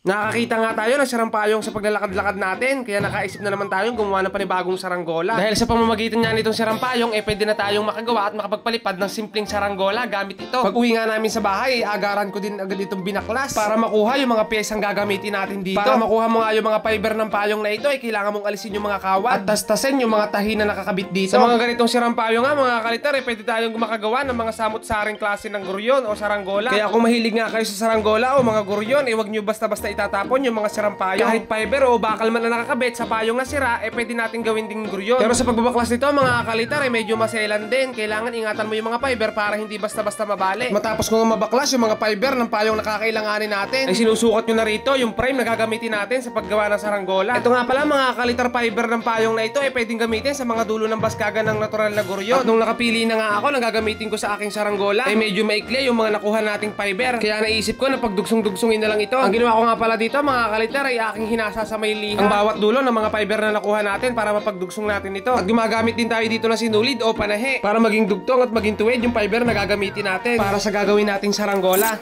Nakakita nga tayo ng sarampayong sa paglalakad-lakad natin, kaya nakaisip na naman tayong gumawa ng panibagong saranggola. Dahil sa pamamagitan nga nitong sarampayong, pwede na tayong makagawa at makapagpalipad ng simpleng saranggola gamit ito. Pag uwi nga namin sa bahay, agaran ko din agad itong binaklas para makuha yung mga piyesang gagamitin natin dito. Para makuha mo nga yung mga fiber ng payong na ito, kailangan mong alisin yung mga kawat at tastasin yung mga tahi na nakakabit dito. Sa mga ganitong sarampayong nga mga kalitar, pwede tayong makagawa ng mga samot-saring klase ng guryon o saranggola. Kaya kung mahilig nga kayo sa saranggola o mga guryon, huwag nyo basta-basta itatapon yung mga sirampayong. Kahit fiber o bakal man na nakakabit sa payong na sira, pwede natin gawin ding guryon. Pero sa pagbabaklas nito mga kalitar, medyo maselan din. Kailangan ingatan mo yung mga fiber para hindi basta-basta mabali. Matapos kung mabaklas yung mga fiber ng payong na kakailanganin natin, ay sinusukat nyo na rito yung frame na gagamitin natin sa paggawa ng saranggola. Ito nga pala mga kalitar, fiber ng payong na ito ay pwedeng gamitin sa mga dulo ng baskagan ng natural na guryon. At nung nakapili na nga ako ng gagamitin ko sa aking saranggola, ay medyo maikli yung mga nakuha nating fiber. Kaya naisip ko na pagdugsong-dugsungin na lang ito. Ang ginawa ko nga pala dito mga kalitar ay aking hinasa sa may liha ang bawat dulo ng mga fiber na nakuha natin para mapagdugsong natin ito. At gumagamit din tayo dito na sinulid o panahe para maging dugtong at maging tuwid yung fiber na gagamitin natin para sa gagawin nating saranggola.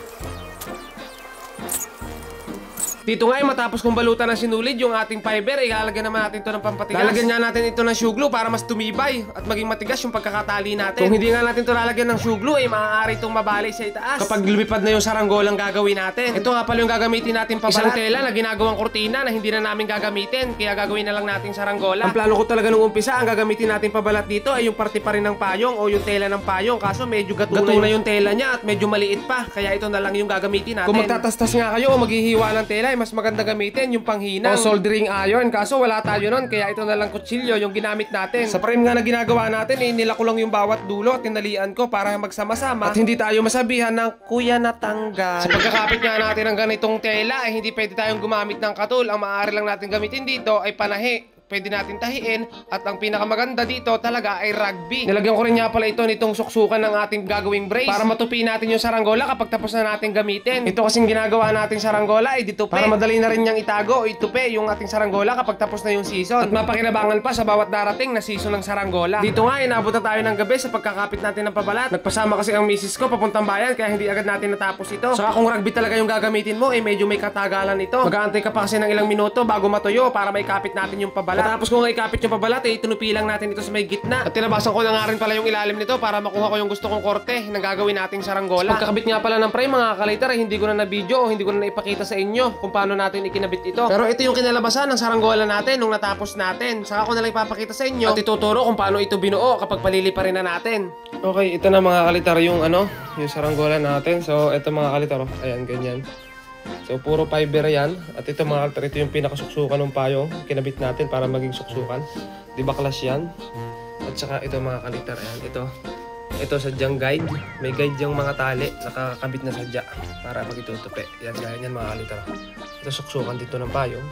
Dito nga matapos kong balutan ng sinulid yung ating fiber, ilalagyan naman natin ito ng pampatigas. Lalagyan nga natin ito ng shoe glue para mas tumibay at maging matigas yung pagkakatali natin. Kung hindi nga natin ito lalagyan ng shoe glue, maaari itong mabali sa itaas kapag lumipad na yung saranggolang gagawin natin. Ito nga pala yung gagamitin natin pabalat. Isang tela na ginagawang kurtina na hindi na namin gagamitin, kaya gagawin na lang natin saranggola. Ang plano ko talaga nung umpisa, ang gagamitin natin pabalat dito ay yung parte pa rin ng payong o yung tela ng payong, kaso medyo gato na yung tela niya at medyo maliit pa, kaya ito na lang yung gagamitin natin. Kung magtatastas nga kayo o maghihiwa ng tela, mas maganda gamitin yung panghina o soldering iron, kaso wala tayo nun, kaya ito na lang kutsilyo yung ginamit natin. Sa frame nga na ginagawa natin, nila ko lang yung bawat dulo at tinalian ko para magsama-sama at hindi tayo masabihan ng kuya natanggal. Sa pagkakapit nga natin ng ganitong tela, hindi pwede tayong gumamit ng katul. Ang maaari lang natin gamitin dito ay panahe. Pwede natin tahiin at ang pinakamaganda dito talaga ay rugby. Nilagyan ko rin nga pala ito nitong suksukan ng ating gagawing brace para matupi natin yung saranggola kapag tapos na natin gamitin. Ito kasing ginagawa nating saranggola ay ditupi para madali na rin niyang itago o itupi yung ating saranggola kapag tapos na yung season at mapakinabangan pa sa bawat darating na season ng saranggola. Dito nga inabot na tayo ng gabi sa pagkakapit natin ng pabalat. Nagpasama kasi ang misis ko papuntang bayan kaya hindi agad natin natapos ito. Saka kung rugby talaga yung gagamitin mo, medyo may katagalan ito. Mag-aantay ka pa kasi ng ilang minuto bago matuyo para maikapit natin yung pabalat. Tapos kung ikapit yung pabalat, itunupi lang natin ito sa may gitna. At tinabasan ko na nga rin pala yung ilalim nito para makuha ko yung gusto kong korte ng gagawin nating saranggola. Sa pagkakabit nga pala ng frame mga kalitar, hindi ko na na-video o hindi ko na naipakita sa inyo kung paano natin ikinabit ito. Pero ito yung kinalabasan ng saranggola natin nung natapos natin. Saka ko na lang ipapakita sa inyo at ituturo kung paano ito binuo kapag paliliparin na natin. Okay, ito na mga kalitar yung yung saranggola natin. So ito mga kalitar, ayan ganyan. So puro fiber yan. At ito mga kalitar, ito yung pinakasuksukan ng payong kinabit natin para maging suksukan. Di baklas yan. At saka ito mga kalitar, ayan, ito sadyang guide. May guide yung mga tali nakakabit na sadya para pag itutupi. Yan, ganyan mga kalitar. Ito suksukan dito ng payong.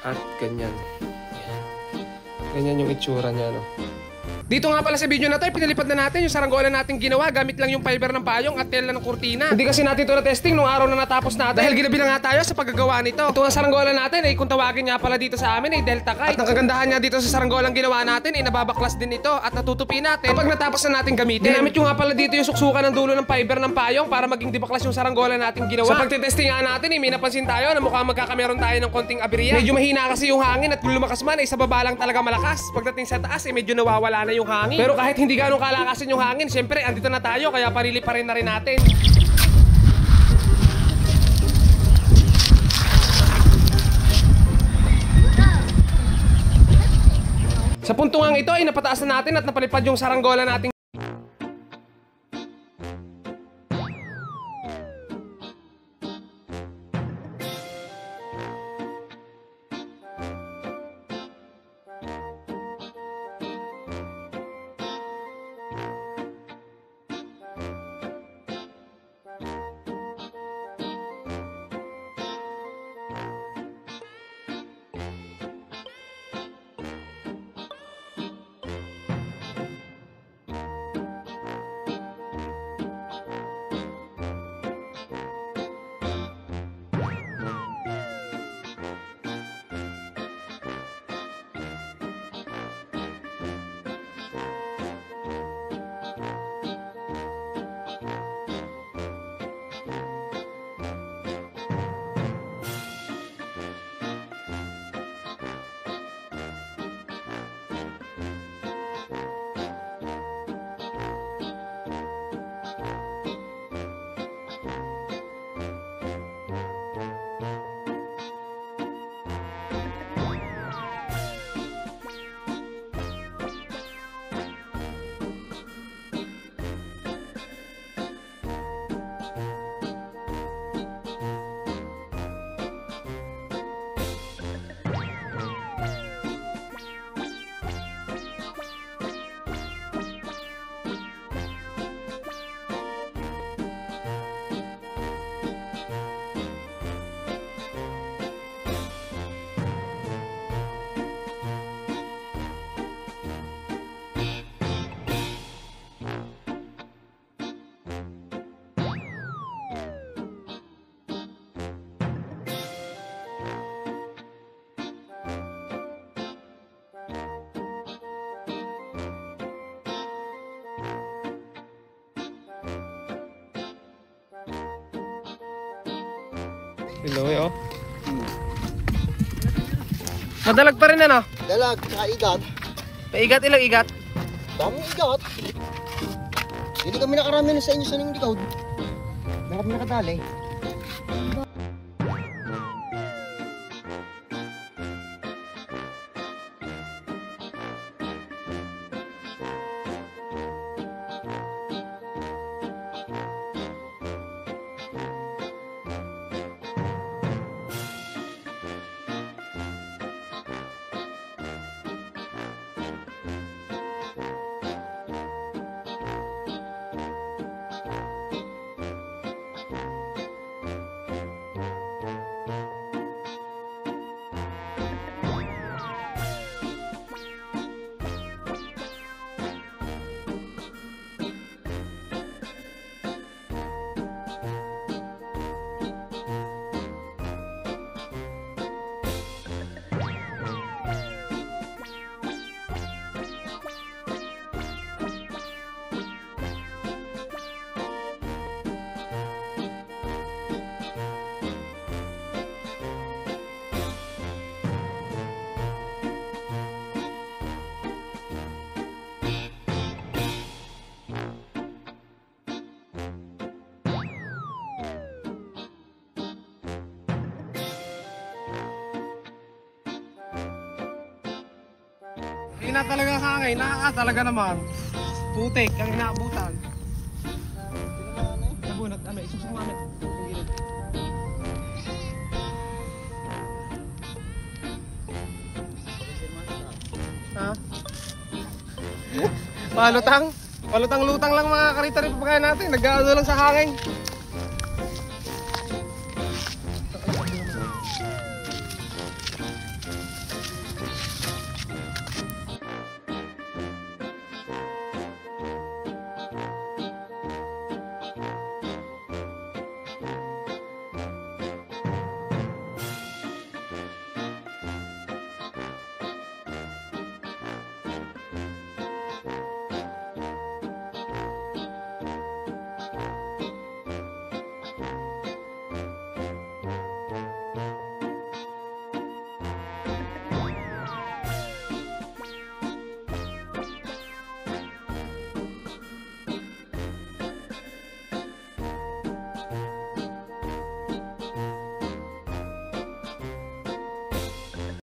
At ganyan. Ganyan yung itsura niya, no? Dito nga pala sa video na to, pinalipad na natin yung saranggola nating ginawa gamit lang yung fiber ng payong at tela ng kurtina. Hindi kasi natin ito na-testing nung araw na natapos natin dahil ginabi na nga tayo sa paggagawa nito. Ito nga saranggola natin ay kung tawagin nga pala dito sa amin ay Delta Kite. At ang kagandahan nga dito sa saranggolang ginawa natin ay nababaklas din ito at natutupi natin kapag natapos na natin gamitin. Ginamit yung nga pala dito yung suksukan ng dulo ng fiber ng payong para maging dibaklas yung saranggola nating ginawa. Sa pagtitesting nga natin may napansin tayo na mukhang magkakameron tayo ng konting aberya. Medyo mahina kasi yung hangin at kung lumakas man ay sa baba lang talaga malakas. Pagdating sa taas ay medyo nawawala na yung hangin. Pero kahit hindi ganong kalakasin yung hangin, syempre andito na tayo kaya pariliparin na rin natin. Sa puntungang ito ay napataas na natin at napalipad yung saranggola nating Iloy, oh. Madalag pa rin ano? Dalag, tsaka igat. Paigat, ilang igat? Daming igat. Hindi kami nakarami na sa inyo sa niyong likod. Na kami nakadali. Hindi na talaga hangin, talaga naman. Putik ang inaabutan. Nabunot, ano, isusumamit. Ha? Palutang? Palutang-lutang lang mga karita rin papagaya natin. Nag-aano lang sa hangin.